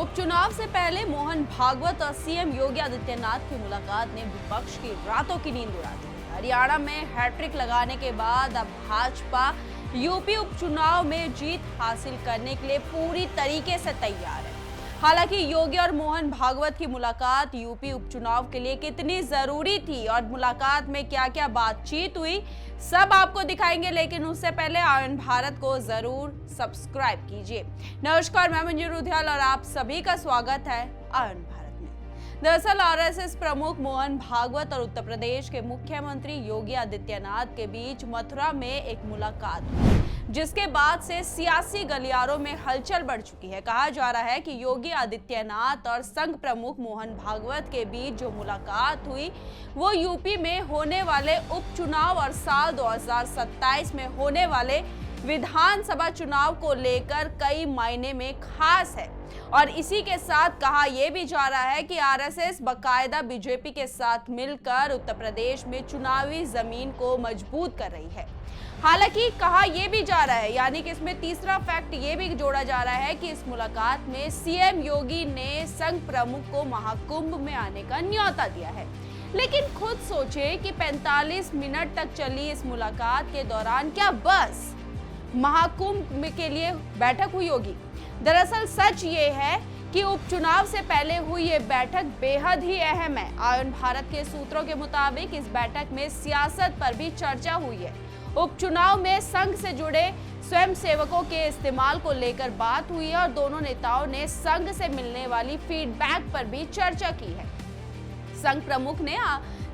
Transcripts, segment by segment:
उपचुनाव से पहले मोहन भागवत और सीएम योगी आदित्यनाथ की मुलाकात ने विपक्ष की रातों की नींद उड़ा दी। हरियाणा में हैट्रिक लगाने के बाद अब भाजपा यूपी उपचुनाव में जीत हासिल करने के लिए पूरी तरीके से तैयार है। हालांकि योगी और मोहन भागवत की मुलाकात यूपी उपचुनाव के लिए कितनी जरूरी थी और मुलाकात में क्या-क्या बातचीत हुई, सब आपको दिखाएंगे। लेकिन उससे पहले आयन भारत को जरूर सब्सक्राइब कीजिए। नमस्कार, मैं मंजू रुधियाल और आप सभी का स्वागत है आयन भारत में। दरअसल आरएसएस प्रमुख मोहन भागवत और उत्तर प्रदेश के मुख्यमंत्री योगी आदित्यनाथ के बीच मथुरा में एक मुलाकात हुई, जिसके बाद से सियासी गलियारों में हलचल बढ़ चुकी है। कहा जा रहा है कि योगी आदित्यनाथ और संघ प्रमुख मोहन भागवत के बीच जो मुलाकात हुई वो यूपी में होने वाले उपचुनाव और साल 2027 में होने वाले विधानसभा चुनाव को लेकर कई मायने में खास है। और इसी के साथ कहा यह भी जा रहा है कि आरएसएस बकायदा बीजेपी के साथ मिलकर उत्तर प्रदेश में चुनावी जमीन को मजबूत कर रही है। हालांकि कहा यह भी जा रहा है, यानी कि इसमें तीसरा फैक्ट ये भी जोड़ा जा रहा है कि इस मुलाकात में सीएम योगी ने संघ प्रमुख को महाकुंभ में आने का न्योता दिया है। लेकिन खुद सोचे कि 45 मिनट तक चली इस मुलाकात के दौरान क्या बस महाकुंभ के लिए बैठक हुई होगी? दरअसल सच ये है कि उपचुनाव से पहले हुई ये बैठक बेहद ही अहम है। आयन भारत के सूत्रों के मुताबिक इस बैठक में सियासत पर भी चर्चा हुई है। उपचुनाव में संघ से जुड़े स्वयंसेवकों के इस्तेमाल को लेकर बात हुई है और दोनों नेताओं ने संघ से मिलने वाली फीडबैक पर भी चर्चा की है। संघ प्रमुख ने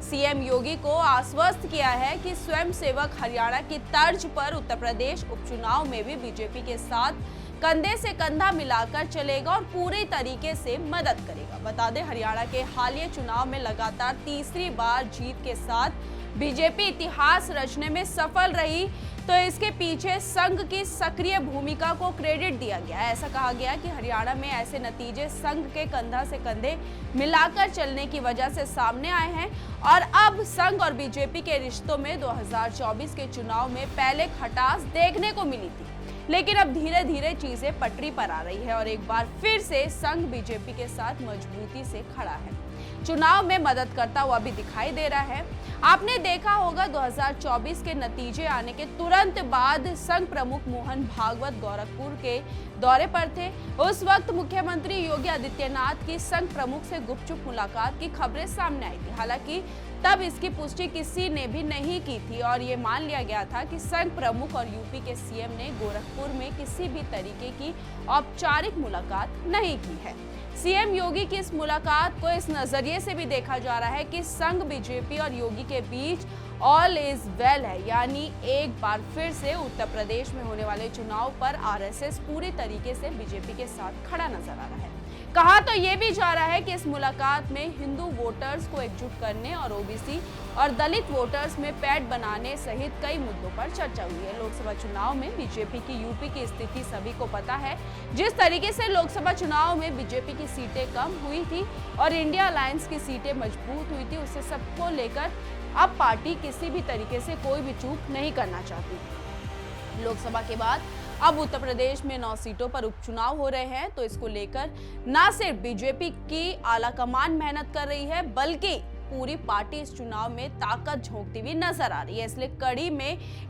सीएम योगी को आश्वस्त किया है कि स्वयंसेवक हरियाणा की तर्ज पर उत्तर प्रदेश उपचुनाव में भी बीजेपी के साथ कंधे से कंधा मिलाकर चलेगा और पूरी तरीके से मदद करेगा। बता दें, हरियाणा के हालिया चुनाव में लगातार तीसरी बार जीत के साथ बीजेपी इतिहास रचने में सफल रही, तो इसके पीछे संघ की सक्रिय भूमिका को क्रेडिट दिया गया। ऐसा कहा गया कि हरियाणा में ऐसे नतीजे संघ के कंधा से कंधे मिलाकर चलने की वजह से सामने आए हैं और अब संघ और बीजेपी के रिश्तों में 2024 के चुनाव में पहले खटास देखने को मिली थी, लेकिन अब धीरे धीरे चीजें पटरी पर आ रही है और एक बार फिर से संघ बीजेपी के साथ मजबूती से खड़ा है, चुनाव में मदद करता हुआ भी दिखाई दे रहा है। आपने देखा होगा 2024 के नतीजे आने के तुरंत बाद संघ प्रमुख मोहन भागवत गोरखपुर के दौरे पर थे। उस वक्त मुख्यमंत्री योगी आदित्यनाथ की संघ प्रमुख से गुपचुप मुलाकात की खबरें सामने आई थी। हालांकि तब इसकी पुष्टि किसी ने भी नहीं की थी और ये मान लिया गया था कि संघ प्रमुख और यूपी के सीएम ने गोरखपुर में किसी भी तरीके की औपचारिक मुलाकात नहीं की है। सीएम योगी की इस मुलाकात को इस नजरिए से भी देखा जा रहा है कि संघ बीजेपी और योगी के बीच ऑल इज वेल है, यानी एक बार फिर से उत्तर प्रदेश में होने वाले चुनाव पर आरएसएस पूरी तरीके से बीजेपी के साथ खड़ा नजर आ रहा है। कहा तो ये भी जा रहा है कि इस मुलाकात में हिंदू वोटर्स को एकजुट करने और ओबीसी और दलित वोटर्स में पैठ बनाने सहित कई मुद्दों पर चर्चा हुई है। लोकसभा चुनाव में बीजेपी की यूपी की स्थिति सभी को पता है। जिस तरीके से लोकसभा चुनाव में बीजेपी की सीटें कम हुई थी और इंडिया अलायंस की सीटें मजबूत हुई थी, उससे सबको लेकर अब पार्टी किसी भी तरीके से कोई भी चूक नहीं करना चाहती। लोकसभा के बाद अब उत्तर प्रदेश में 9 सीटों पर उपचुनाव हो रहे हैं, तो इसको लेकर न सिर्फ बीजेपी की आलाकमान मेहनत कर रही है, बल्कि पूरी पार्टी इस चुनाव में ताकत झोंकती हुई नजर आ रही है।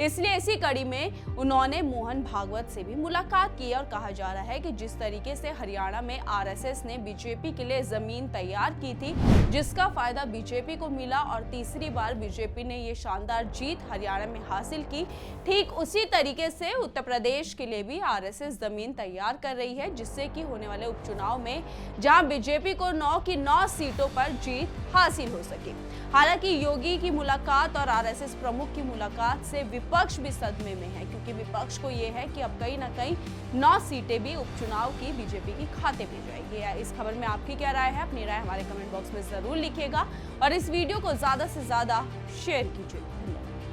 इसलिए इसी कड़ी में उन्होंने मोहन भागवत से भी मुलाकात की और कहा जा रहा है कि जिस तरीके से हरियाणा में आरएसएस ने बीजेपी के लिए जमीन तैयार की थी, जिसका फायदा बीजेपी को मिला और तीसरी बार बीजेपी ने ये शानदार जीत हरियाणा में हासिल की, ठीक उसी तरीके से उत्तर प्रदेश के लिए भी आरएसएस जमीन तैयार कर रही है, जिससे कि होने वाले उपचुनाव में जहां बीजेपी को 9 की 9 सीटों पर जीत हासिल हो सके। हालांकि योगी की मुलाकात और आरएसएस प्रमुख की मुलाकात से विपक्ष भी सदमे में है, क्योंकि विपक्ष को यह है कि अब कहीं ना कहीं 9 सीटें भी उपचुनाव की बीजेपी की खाते में जाएगी। इस खबर में आपकी क्या राय है? अपनी राय हमारे कमेंट बॉक्स में जरूर लिखिएगा और इस वीडियो को ज्यादा से ज्यादा शेयर कीजिए।